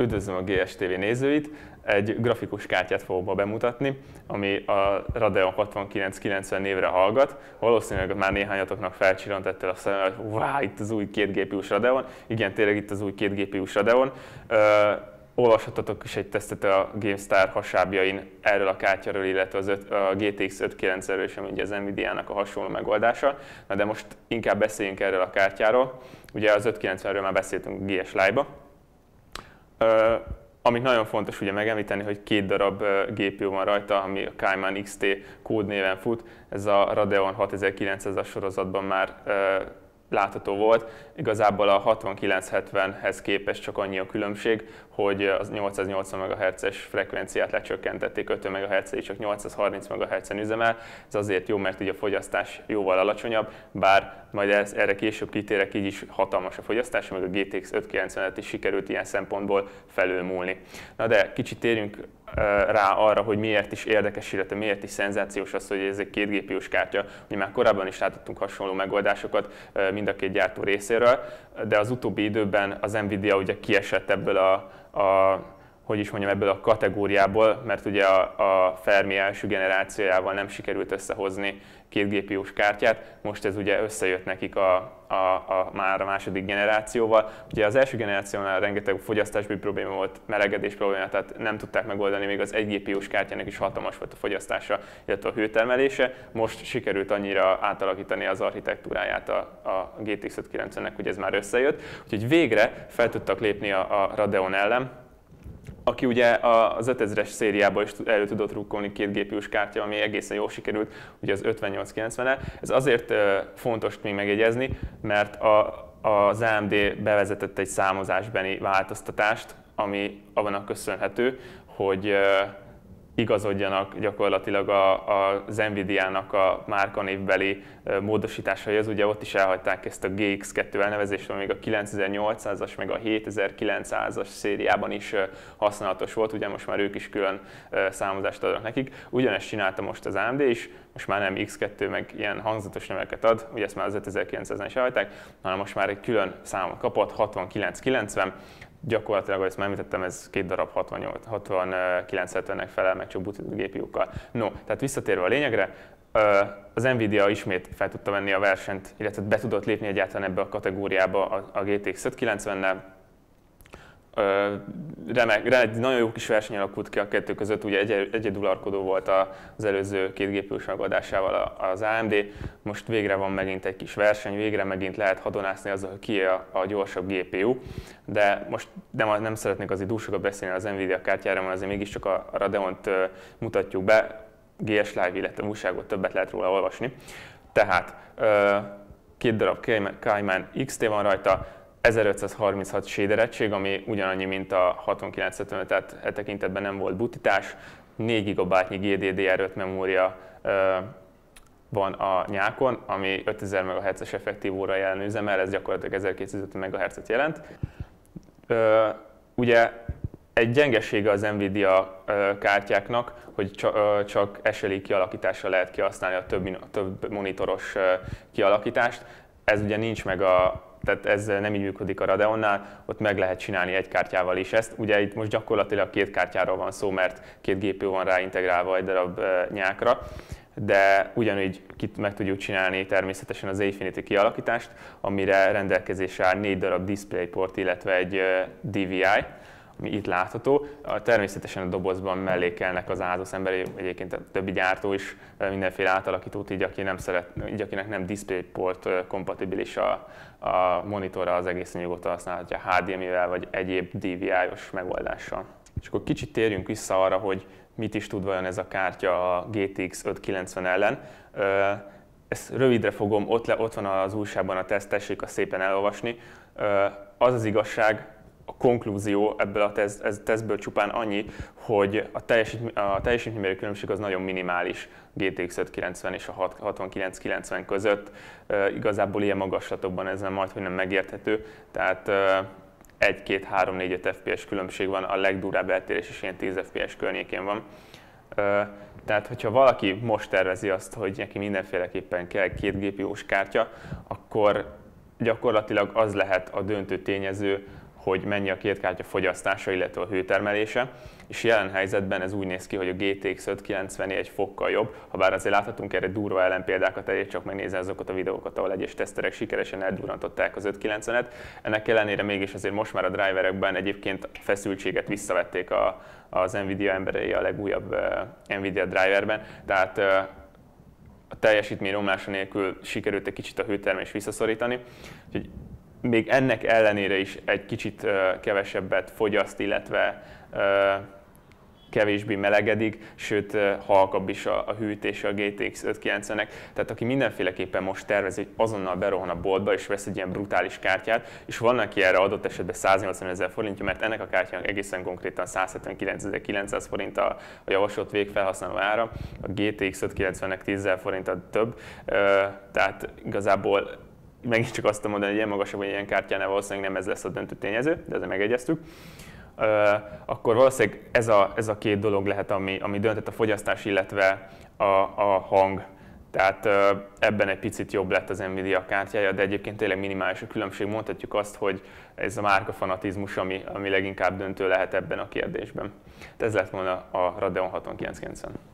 Üdvözlöm a GSTV nézőit! Egy grafikus kártyát fogok ma bemutatni, ami a Radeon 6990 névre hallgat. Valószínűleg már néhányatoknak felcsillant ettől a szemben, hogy wow, itt az új 2 GPU-s Radeon. Igen, tényleg itt az új 2 GPU-s Radeon. Olvashattatok is egy tesztet a GameStar hasábjain erről a kártyáról, illetve a GTX 590-ről is, ami ugye az Nvidia-nak a hasonló megoldása. Na de most inkább beszéljünk erről a kártyáról. Ugye az 590-ről már beszéltünk a GS Live-ba. Amit nagyon fontos ugye megemlíteni, hogy 2 darab GPU van rajta, ami a Cayman XT kódnéven fut. Ez a Radeon 6900-as sorozatban már látható volt. Igazából a 6970-hez képest csak annyi a különbség, hogy az 880 MHz-es frekvenciát lecsökkentették, 50 MHz-ig csak 830 MHz-en üzemel. Ez azért jó, mert így a fogyasztás jóval alacsonyabb, bár majd erre később kitérek, így is hatalmas a fogyasztás, meg a GTX 590-et is sikerült ilyen szempontból felülmúlni. Na de kicsit térjünk rá arra, hogy miért is érdekes, illetve miért is szenzációs az, hogy ez egy 2 GPU-s kártya. Ugye már korábban is láthattunk hasonló megoldásokat mind a két gyártó részéről, de az utóbbi időben az Nvidia ugye kiesett ebből ebből a kategóriából, mert ugye a Fermi első generációjával nem sikerült összehozni 2 GPU-s kártyát, most ez ugye összejött nekik már a második generációval. Ugye az első generációnál rengeteg fogyasztásbeli probléma volt, melegedés probléma, tehát nem tudták megoldani, még az 1 GPU-s kártyának is hatalmas volt a fogyasztása, illetve a hőtermelése. Most sikerült annyira átalakítani az architektúráját a GTX 590-nek, hogy ez már összejött. Úgyhogy végre fel tudtak lépni a Radeon ellen, aki ugye az 5000-es szériából is elő tudott rukkolni 2 GPU-s kártya, ami egészen jól sikerült, ugye az 5890-el. Ez azért fontos még megjegyezni, mert az AMD bevezetett egy számozásbeli változtatást, ami abban köszönhető, hogy igazodjanak gyakorlatilag az Nvidia-nak a márkanévbeli módosításaihoz. Ugye ott is elhagyták ezt a GX2 elnevezést, ami még a 9800-as meg a 7900-as szériában is használatos volt, ugye most már ők is külön számozást adnak nekik. Ugyanezt csinálta most az AMD is, most már nem X2 meg ilyen hangzatos neveket ad, ugye ezt már az 5900-en is elhagyták, hanem most már egy külön számot kapott, 6990. Gyakorlatilag, ahogy ezt már említettem, ez 2 darab 6970-nek felel meg csak booted GPU-kkal. No, tehát visszatérve a lényegre, az Nvidia ismét fel tudta venni a versenyt, illetve be tudott lépni egyáltalán ebbe a kategóriába a GTX 590-nel. Nagyon jó kis verseny alakult ki a kettő között, ugye egyedülarkodó volt az előző 2 GPU-s megoldásával az AMD, most végre van megint egy kis verseny, végre megint lehet hadonászni azzal, hogy ki a gyorsabb GPU, de most nem szeretnék azért túl sokat beszélni az Nvidia kártyára, mert azért mégiscsak a Radeont mutatjuk be, GS Live, illetve újságot többet lehet róla olvasni. Tehát 2 darab Cayman XT van rajta, 1536 shader egység, ami ugyanannyi, mint a 6950, tehát e tekintetben nem volt butítás. 4 GB-nyi GDDR5 memória van a nyákon, ami 5000 MHz-es effektív óra üzemel, ez gyakorlatilag 1250 MHz-et jelent. Ugye egy gyengesége az Nvidia kártyáknak, hogy csak SLI kialakításra lehet kihasználni a több monitoros kialakítást. Ez ugye nincs meg tehát ez nem így működik a Radeonnál, ott meg lehet csinálni egy kártyával is ezt. Ugye itt most gyakorlatilag 2 kártyáról van szó, mert 2 GPU van rá integrálva egy darab nyákra, de ugyanúgy meg tudjuk csinálni természetesen az Infinity kialakítást, amire rendelkezésre áll 4 darab DisplayPort, illetve egy DVI, ami itt látható. Természetesen a dobozban mellékelnek az Asus emberi, egyébként a többi gyártó is mindenféle átalakítót, így akinek nem DisplayPort kompatibilis a monitorra, az egészen nyugodtan használhatja HDMI-vel vagy egyéb DVI-os megoldással. És akkor kicsit térjünk vissza arra, hogy mit is tud vajon ez a kártya a GTX 590 ellen. Ezt rövidre fogom, ott van az újságban a teszt, tessék azt szépen elolvasni. Az az igazság, a konklúzió ebből a tesztből csupán annyi, hogy a teljesítménybeli különbség az nagyon minimális GTX 590 és a 6990 között. Igazából ilyen magaslatokban ez majdhogy nem megérthető, tehát 1, 2, 3, 4, 5 FPS különbség van, a legdurább eltérés is ilyen 10 FPS környékén van. Tehát, hogyha valaki most tervezi azt, hogy neki mindenféleképpen kell 2 GPU-s kártya, akkor gyakorlatilag az lehet a döntő tényező, hogy mennyi a két kártya fogyasztása, illetve a hőtermelése, és jelen helyzetben ez úgy néz ki, hogy a GTX 590 egy fokkal jobb, ha bár azért láthatunk erre durva ellenpéldákat, elég csak megnézni azokat a videókat, ahol egyes teszterek sikeresen eldurrantották az 590-et. Ennek ellenére mégis azért most már a driverekben egyébként feszültséget visszavették az Nvidia emberei a legújabb Nvidia driverben, tehát a teljesítmény romlása nélkül sikerült egy kicsit a hőtermelést visszaszorítani. Úgyhogy még ennek ellenére is egy kicsit kevesebbet fogyaszt, illetve kevésbé melegedik, sőt halkabb is a hűtése a GTX 590-nek. Tehát aki mindenféleképpen most tervezi, hogy azonnal berohan a boltba és vesz egy ilyen brutális kártyát, és van neki erre adott esetben 180 000 forintja, mert ennek a kártyának egészen konkrétan 179 forint a javasolt végfelhasználó ára, a GTX 590-nek 10 000 forinttal több, tehát igazából megint csak azt mondani, hogy ilyen magasabb, hogy ilyen kártyánál valószínűleg nem ez lesz a döntő tényező, de ezzel megegyeztük. Akkor valószínűleg ez a két dolog lehet, ami döntött a fogyasztás, illetve a hang. Tehát ebben egy picit jobb lett az Nvidia kártyája, de egyébként tényleg minimális a különbség. Mondhatjuk azt, hogy ez a márkafanatizmus, ami leginkább döntő lehet ebben a kérdésben. Ez lett volna a Radeon 6990.